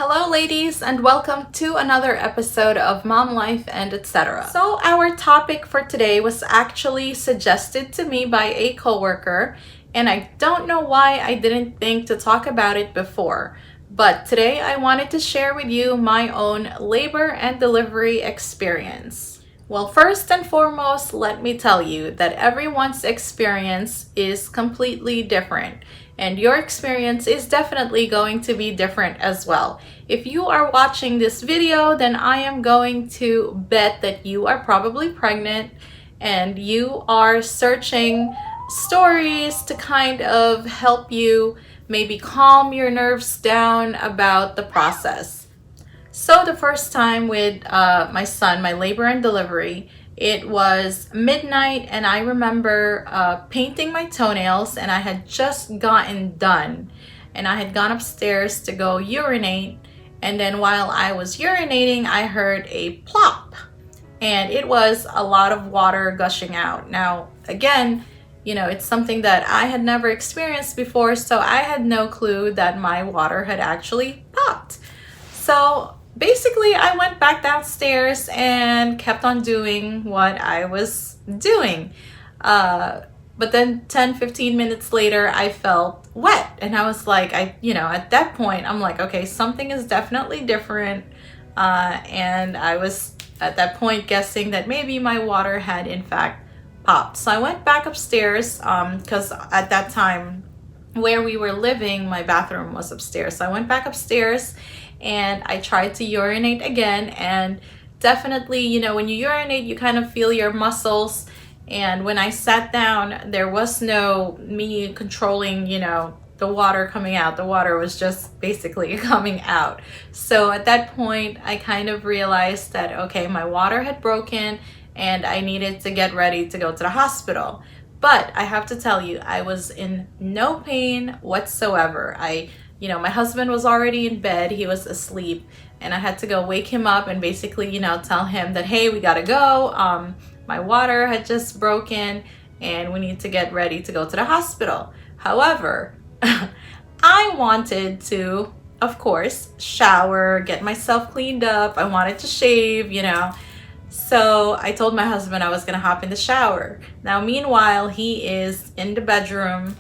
Hello ladies, and welcome to another episode of Mom Life and etc. So our topic for today was actually suggested to me by a coworker, and I don't know why I didn't think to talk about it before. But today I wanted to share with you my own labor and delivery experience. Well, first and foremost, let me tell you that everyone's experience is completely different. And your experience is definitely going to be different as well. If you are watching this video, then I am going to bet that you are probably pregnant and you are searching stories to kind of help you maybe calm your nerves down about the process. So the first time with my son, my labor and delivery, it was midnight and I remember painting my toenails, and I had just gotten done and I had gone upstairs to go urinate, and then while I was urinating I heard a plop and it was a lot of water gushing out. Now again, it's something that I had never experienced before, so I had no clue that my water had actually popped. So basically, I went back downstairs and kept on doing what I was doing. But then 10-15 minutes later, I felt wet. And I was like, at that point, I'm like, okay, something is definitely different. And I was at that point guessing that maybe my water had in fact popped. So I went back upstairs because at that time where we were living, my bathroom was upstairs. So I went back upstairs and I tried to urinate again, and definitely, when you urinate, you kind of feel your muscles. And when I sat down, there was no me controlling, the water coming out. The water was just basically coming out. So at that point, I kind of realized that, okay, my water had broken and I needed to get ready to go to the hospital. But I have to tell you, I was in no pain whatsoever. My husband was already in bed, he was asleep, and I had to go wake him up and basically, tell him that, hey, we gotta go. My water had just broken and we need to get ready to go to the hospital. However, I wanted to, of course, shower, get myself cleaned up. I wanted to shave, So I told my husband I was gonna hop in the shower. Now, meanwhile, he is in the bedroom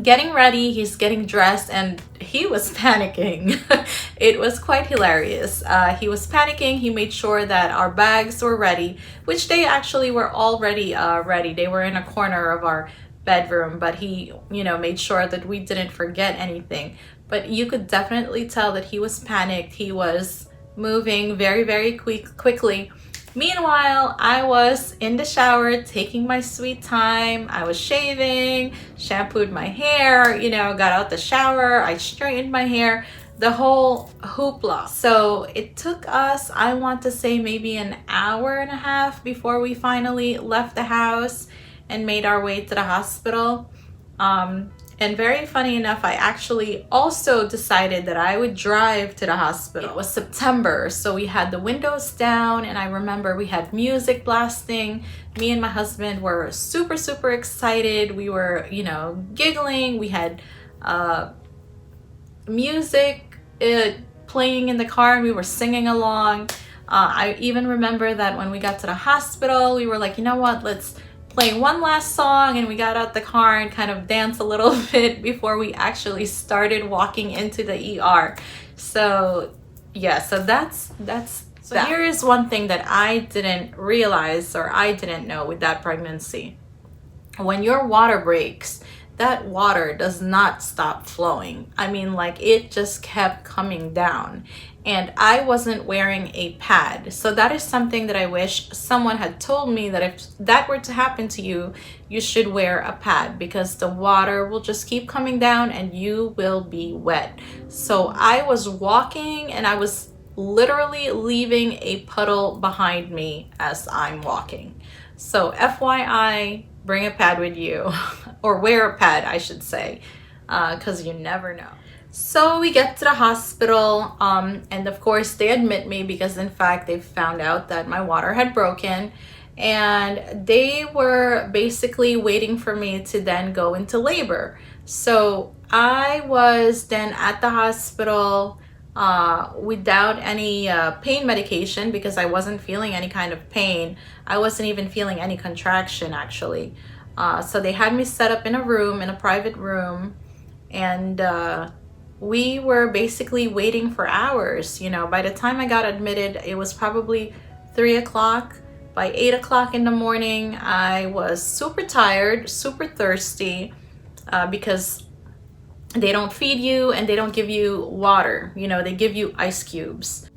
getting ready, he's getting dressed, and he was panicking. It was quite hilarious. He was panicking. He made sure that our bags were ready, which they actually were already ready. They were in a corner of our bedroom, but he, made sure that we didn't forget anything. But you could definitely tell that he was panicked. He was moving very, very quickly. Meanwhile, I was in the shower taking my sweet time. I was shaving, shampooed my hair, got out the shower, I straightened my hair, the whole hoopla. So it took us, I want to say maybe an hour and a half before we finally left the house and made our way to the hospital. And very funny enough, I actually also decided that I would drive to the hospital. It was September, so we had the windows down, and I remember we had music blasting. Me and my husband were super, super excited. We were, giggling. We had music playing in the car, and we were singing along. I even remember that when we got to the hospital, we were like, you know what, let's play one last song, and we got out the car and kind of danced a little bit before we actually started walking into the ER. So yeah, so that's that. Here is one thing that I didn't realize, or I didn't know with that pregnancy. When your water breaks, that water does not stop flowing. I mean, like, it just kept coming down. And I wasn't wearing a pad. So that is something that I wish someone had told me, that if that were to happen to you, you should wear a pad, because the water will just keep coming down and you will be wet. So I was walking and I was literally leaving a puddle behind me as I'm walking. So FYI, bring a pad with you, or wear a pad, I should say, because you never know. So we get to the hospital, and of course they admit me because in fact they found out that my water had broken, and they were basically waiting for me to then go into labor. So I was then at the hospital without any pain medication because I wasn't feeling any kind of pain. I wasn't even feeling any contraction actually. So they had me set up in a room, in a private room, and we were basically waiting for hours. You know, by the time I got admitted, it was probably 3 o'clock. By 8 o'clock in the morning, I was super tired, super thirsty, because they don't feed you and they don't give you water. You know, they give you ice cubes.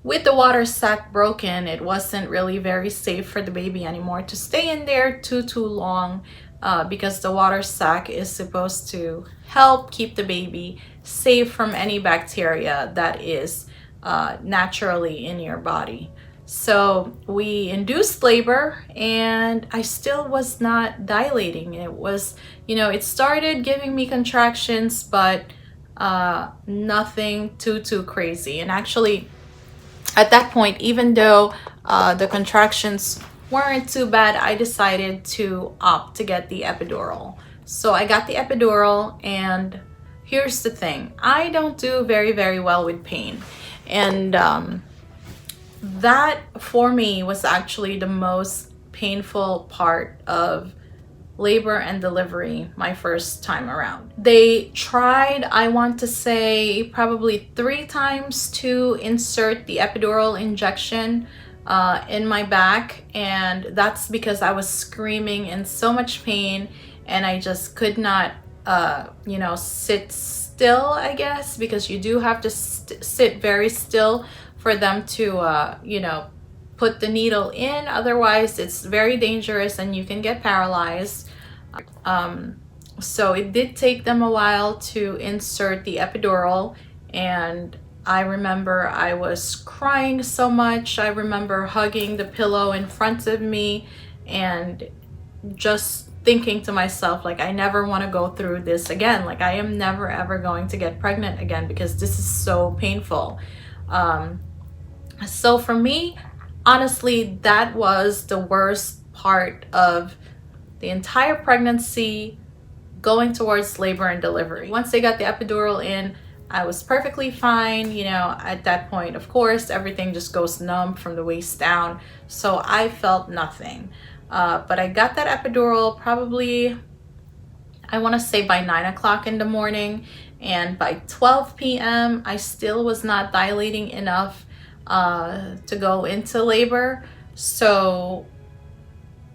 With the water sac broken, it wasn't really very safe for the baby anymore to stay in there too long, because the water sac is supposed to help keep the baby safe from any bacteria that is naturally in your body. So we induced labor and I still was not dilating. It was, you know, it started giving me contractions, but nothing too crazy. And actually at that point, even though the contractions weren't too bad, I decided to opt to get the epidural. So I got the epidural, and here's the thing. I don't do very well with pain. And that for me was actually the most painful part of labor and delivery my first time around. They tried, I want to say, probably 3 times to insert the epidural injection in my back, and that's because I was screaming in so much pain and I just could not you know, sit still, I guess, because you do have to sit very still for them to you know, put the needle in. Otherwise it's very dangerous and you can get paralyzed. So it did take them a while to insert the epidural, and I remember I was crying so much. I remember hugging the pillow in front of me and just thinking to myself, like, I never want to go through this again. Like, I am never ever going to get pregnant again because this is so painful. So for me, honestly, that was the worst part of the entire pregnancy, going towards labor and delivery. Once they got the epidural in, I was perfectly fine. You know, at that point, of course, everything just goes numb from the waist down. So I felt nothing. But I got that epidural probably, I want to say by 9 o'clock in the morning. And by 12 p.m., I still was not dilating enough to go into labor. So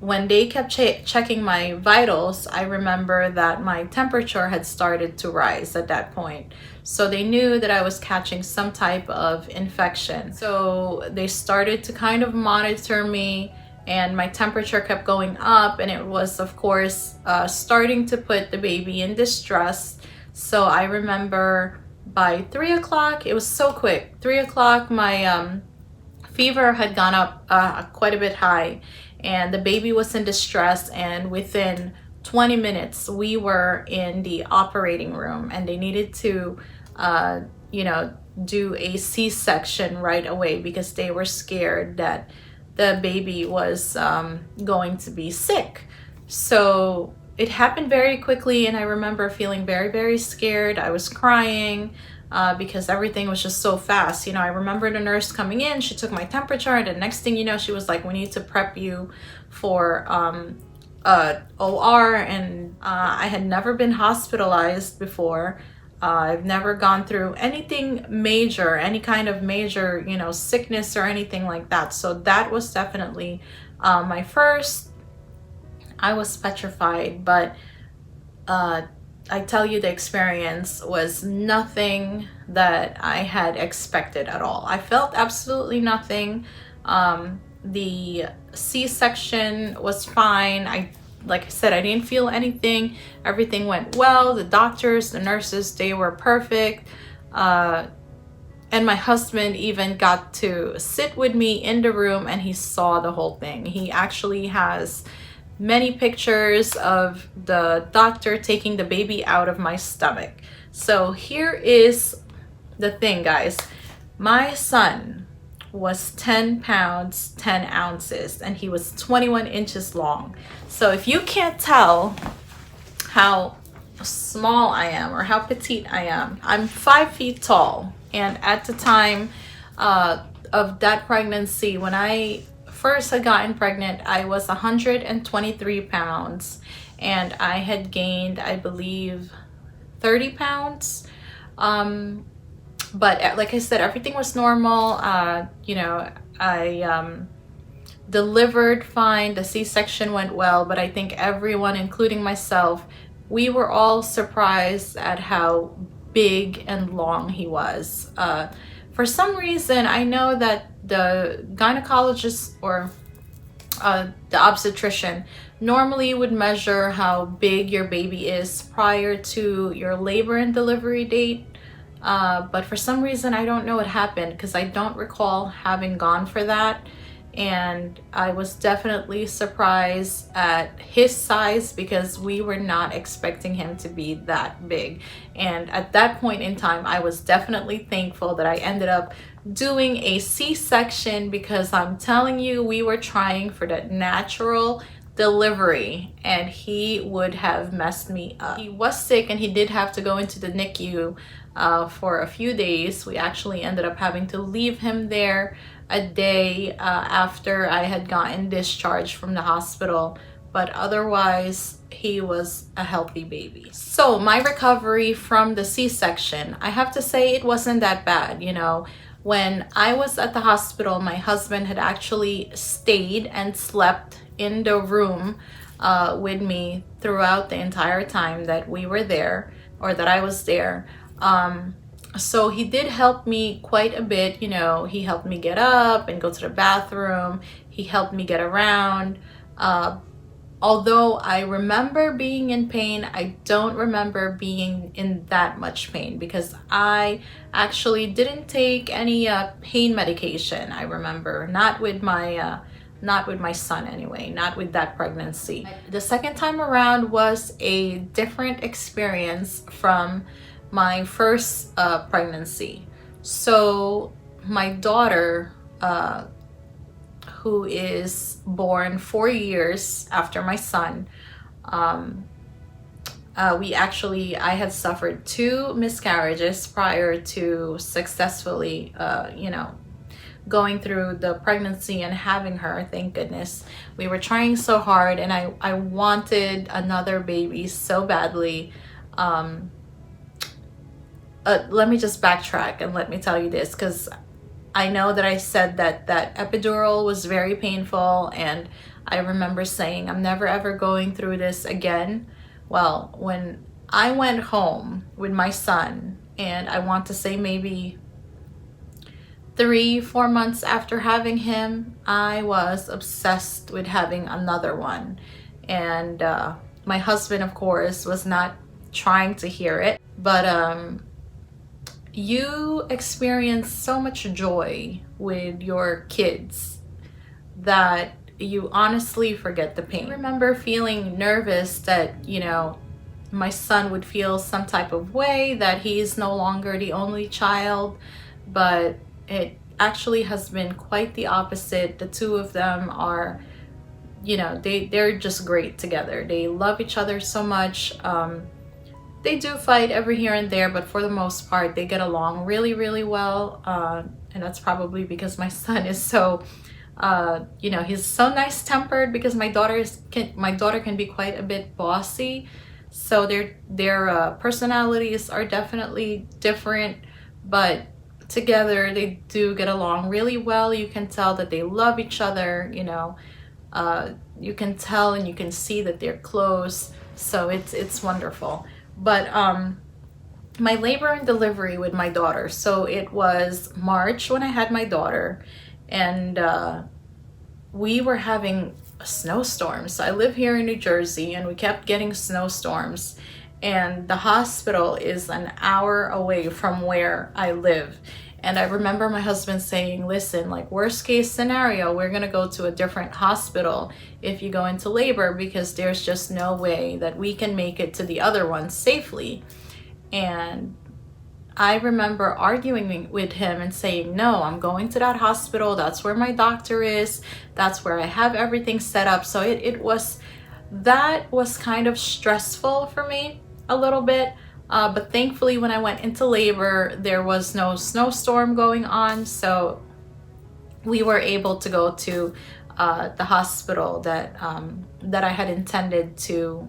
when they kept checking my vitals, I remember that my temperature had started to rise at that point. So they knew that I was catching some type of infection. So they started to kind of monitor me, and my temperature kept going up, and it was, of course, starting to put the baby in distress. So I remember by 3 o'clock, it was so quick. 3 o'clock, my fever had gone up quite a bit high, and the baby was in distress, and within 20 minutes we were in the operating room, and they needed to you know, do a C-section right away because they were scared that the baby was going to be sick. So it happened very quickly, and I remember feeling very scared. I was crying because everything was just so fast. You know, I remember the nurse coming in, she took my temperature, and the next thing you know, she was like, we need to prep you for OR. And I had never been hospitalized before. I've never gone through anything major, any kind of major, you know, sickness or anything like that. So that was definitely my first. I was petrified, but I tell you, the experience was nothing that I had expected at all. I felt absolutely nothing. The C-section was fine. Like I said, I didn't feel anything. Everything went well. The doctors, the nurses, they were perfect. And my husband even got to sit with me in the room, and he saw the whole thing. He actually has many pictures of the doctor taking the baby out of my stomach. So here is the thing, guys. My son was 10 pounds 10 ounces, and he was 21 inches long. So if you can't tell how small I am or how petite I am, I'm 5 feet tall, And at the time of that pregnancy, when I first had gotten pregnant, I was 123 pounds, and I had gained, I believe, 30 pounds. But like I said, everything was normal. I delivered fine. The C-section went well, but I think everyone, including myself, we were all surprised at how big and long he was. For some reason, I know that the gynecologist or the obstetrician normally would measure how big your baby is prior to your labor and delivery date. But for some reason, I don't know what happened, because I don't recall having gone for that. And I was definitely surprised at his size, because we were not expecting him to be that big. And at that point in time, I was definitely thankful that I ended up doing a C-section, because I'm telling you, we were trying for that natural delivery and he would have messed me up. He was sick and he did have to go into the NICU for a few days. We actually ended up having to leave him there a day after I had gotten discharged from the hospital, but otherwise he was a healthy baby. So my recovery from the C-section, I have to say it wasn't that bad. You know, when I was at the hospital, my husband had actually stayed and slept in the room with me throughout the entire time that we were there, or that I was there. So he did help me quite a bit. You know, he helped me get up and go to the bathroom. He helped me get around. Although I remember being in pain, I don't remember being in that much pain, because I actually didn't take any pain medication. I remember not with my son anyway, not with that pregnancy. The second time around was a different experience from my first pregnancy. So my daughter, who is born 4 years after my son, I had suffered 2 miscarriages prior to successfully, going through the pregnancy and having her. Thank goodness. We were trying so hard, and I wanted another baby so badly. Let me just backtrack and let me tell you this, because I know that I said that epidural was very painful, and I remember saying I'm never ever going through this again. Well, when I went home with my son, and I want to say maybe 3-4 months after having him, I was obsessed with having another one. And my husband, of course, was not trying to hear it, but you experience so much joy with your kids that you honestly forget the pain. I remember feeling nervous that, you know, my son would feel some type of way, that he's no longer the only child, but it actually has been quite the opposite. The two of them are, you know, they're just great together. They love each other so much. They do fight every here and there, but for the most part, they get along really, really well. And that's probably because my son is so, he's so nice-tempered, because my daughter can be quite a bit bossy. So their personalities are definitely different, but together they do get along really well. You can tell that they love each other. You know, you can tell and you can see that they're close. So it's wonderful. But my labor and delivery with my daughter, so it was March when I had my daughter, and we were having snowstorms. I live here in New Jersey, and we kept getting snowstorms, and the hospital is an hour away from where I live. And I remember my husband saying, listen, like, worst case scenario, we're gonna go to a different hospital if you go into labor, because there's just no way that we can make it to the other one safely. And I remember arguing with him and saying, no, I'm going to that hospital. That's where my doctor is. That's where I have everything set up. So that was kind of stressful for me a little bit. But thankfully when I went into labor, there was no snowstorm going on, so we were able to go to the hospital that I had intended to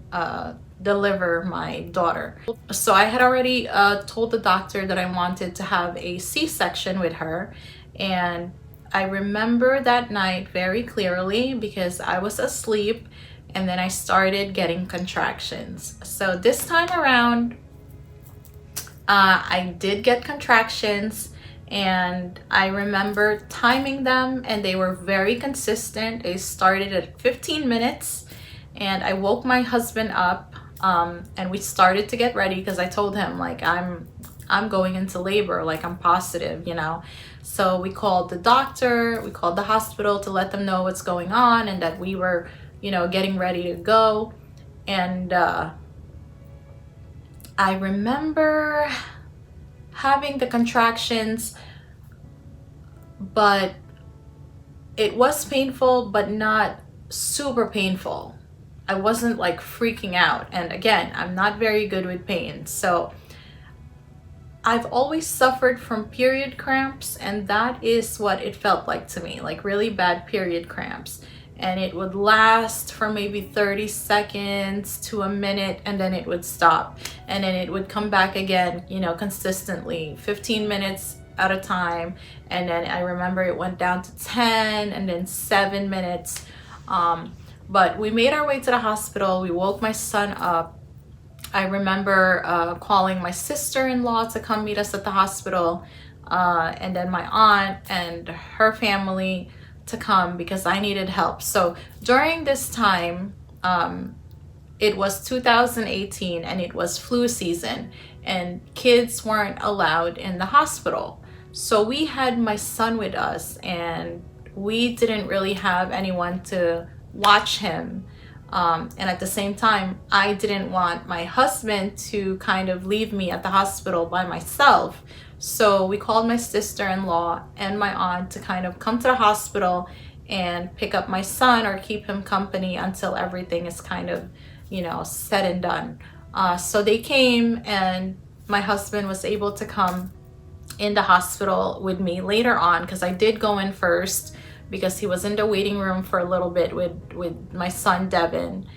deliver my daughter. So I had already told the doctor that I wanted to have a C-section with her, and I remember that night very clearly because I was asleep and then I started getting contractions. So this time around, I did get contractions, and I remember timing them and they were very consistent. They started at 15 minutes and I woke my husband up, and we started to get ready because I told him, like, I'm going into labor, like I'm positive, you know. So we called the doctor, we called the hospital to let them know what's going on and that we were, you know, getting ready to go. And I remember having the contractions, but it was painful, but not super painful. I wasn't like freaking out. And again, I'm not very good with pain. So I've always suffered from period cramps, and that is what it felt like to me, like really bad period cramps. And it would last for maybe 30 seconds to a minute, and then it would stop. And then it would come back again, you know, consistently, 15 minutes at a time. And then I remember it went down to 10 and then 7 minutes. But we made our way to the hospital. We woke my son up. I remember calling my sister-in-law to come meet us at the hospital, and then my aunt and her family to come because I needed help. So during this time, it was 2018 and it was flu season and kids weren't allowed in the hospital. So we had my son with us and we didn't really have anyone to watch him. And at the same time, I didn't want my husband to kind of leave me at the hospital by myself. So we called my sister-in-law and my aunt to kind of come to the hospital and pick up my son or keep him company until everything is kind of, you know, said and done. So they came and my husband was able to come in the hospital with me later on because I did go in first, because he was in the waiting room for a little bit with my son Devin.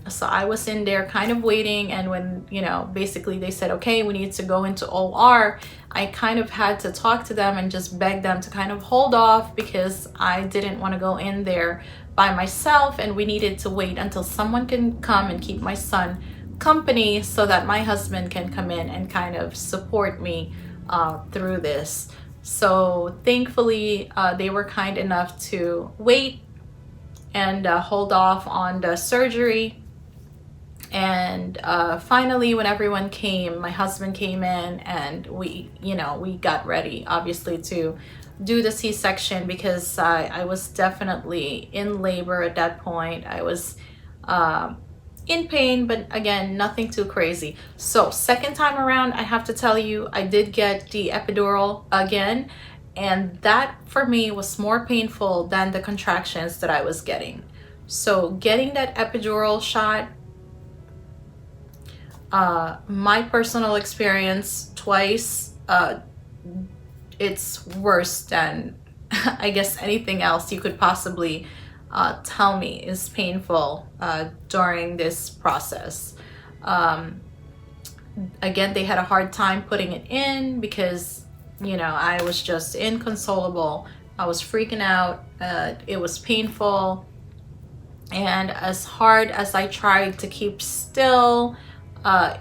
So I was in there kind of waiting, and when, you know, basically they said, okay, we need to go into OR, I kind of had to talk to them and just beg them to kind of hold off because I didn't want to go in there by myself, and we needed to wait until someone can come and keep my son company so that my husband can come in and kind of support me through this. So thankfully, they were kind enough to wait and hold off on the surgery. And finally, when everyone came, my husband came in and we got ready, obviously, to do the C-section because I was definitely in labor at that point. I was in pain, but again, nothing too crazy. So second time around, I have to tell you, I did get the epidural again, and that for me was more painful than the contractions that I was getting. So getting that epidural shot, my personal experience twice, it's worse than I guess anything else you could possibly tell me is painful during this process. Again, they had a hard time putting it in because, you know, I was just inconsolable. I was freaking out. It was painful. And as hard as I tried to keep still, I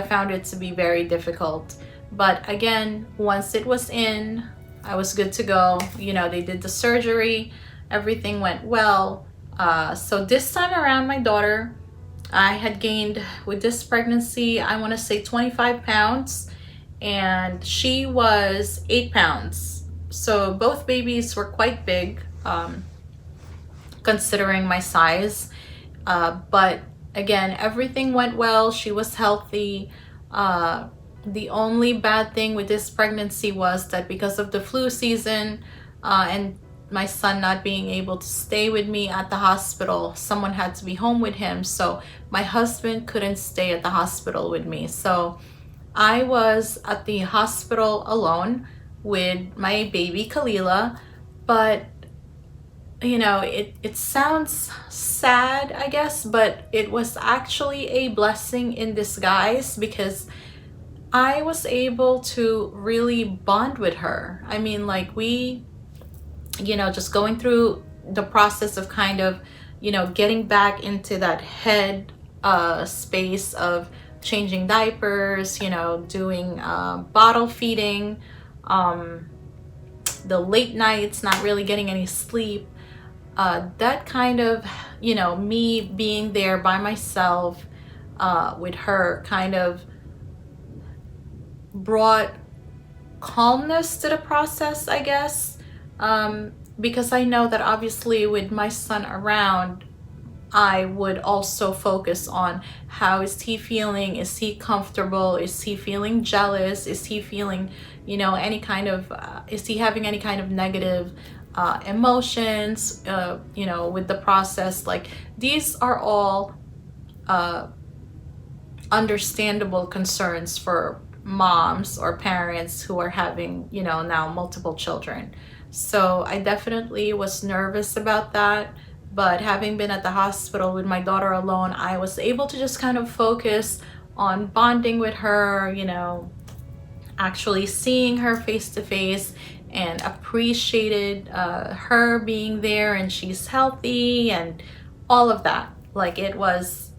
found it to be very difficult. But again, once it was in, I was good to go. You know, they did the surgery. Everything went well. So this time around, my daughter, I had gained with this pregnancy, I want to say 25 pounds, and she was 8 pounds. So both babies were quite big, considering my size. But again, everything went well. She was healthy. The only bad thing with this pregnancy was that because of the flu season, and my son not being able to stay with me at the hospital, someone had to be home with him. So my husband couldn't stay at the hospital with me. So I was at the hospital alone with my baby Kalila. But you know, it sounds sad, I guess, but it was actually a blessing in disguise, because I was able to really bond with her. I mean, like, we, you know, just going through the process of kind of, you know, getting back into that head space of changing diapers, you know, doing bottle feeding, the late nights, not really getting any sleep. That kind of, you know, me being there by myself with her kind of brought calmness to the process, I guess. Because I know that obviously with my son around, I would also focus on how is he feeling? Is he comfortable? Is he feeling jealous? Is he feeling, you know, any kind of, is he having any kind of negative emotions, you know, with the process? Like, these are all understandable concerns for moms or parents who are having, you know, now multiple children. So I definitely was nervous about that. But having been at the hospital with my daughter alone, I was able to just kind of focus on bonding with her, you know, actually seeing her face to face, and appreciated her being there and she's healthy and all of that. Like, it was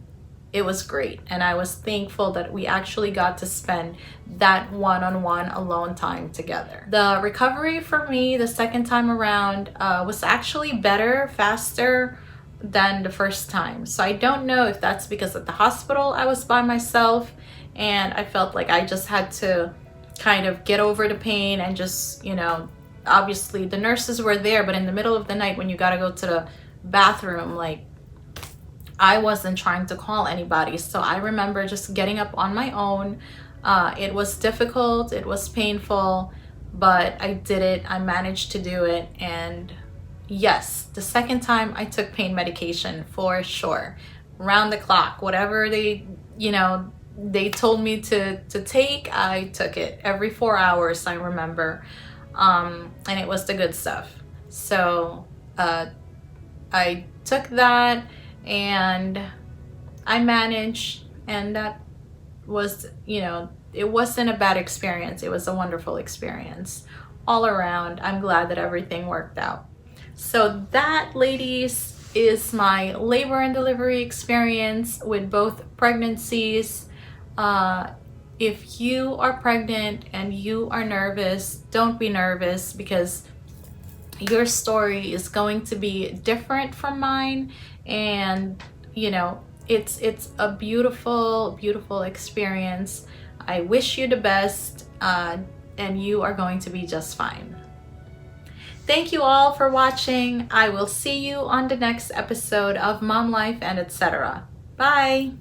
great, and I was thankful that we actually got to spend that one-on-one alone time together. The recovery for me the second time around was actually better, faster than the first time. So I don't know if that's because at the hospital I was by myself and I felt like I just had to kind of get over the pain and just, you know, obviously the nurses were there, but in the middle of the night when you gotta go to the bathroom, like, I wasn't trying to call anybody. So I remember just getting up on my own. It was difficult, it was painful, but I did it. I managed to do it. And yes, the second time I took pain medication for sure, round the clock, whatever they, you know, they told me to take, I took it every 4 hours, I remember. And it was the good stuff. So I took that and I managed, and that was, you know, it wasn't a bad experience. It was a wonderful experience all around. I'm glad that everything worked out. So that, ladies, is my labor and delivery experience with both pregnancies. If you are pregnant and you are nervous, don't be nervous, because your story is going to be different from mine. And, you know, it's a beautiful, beautiful experience. I wish you the best, and you are going to be just fine. Thank you all for watching. I will see you on the next episode of Mom Life and Etc. Bye.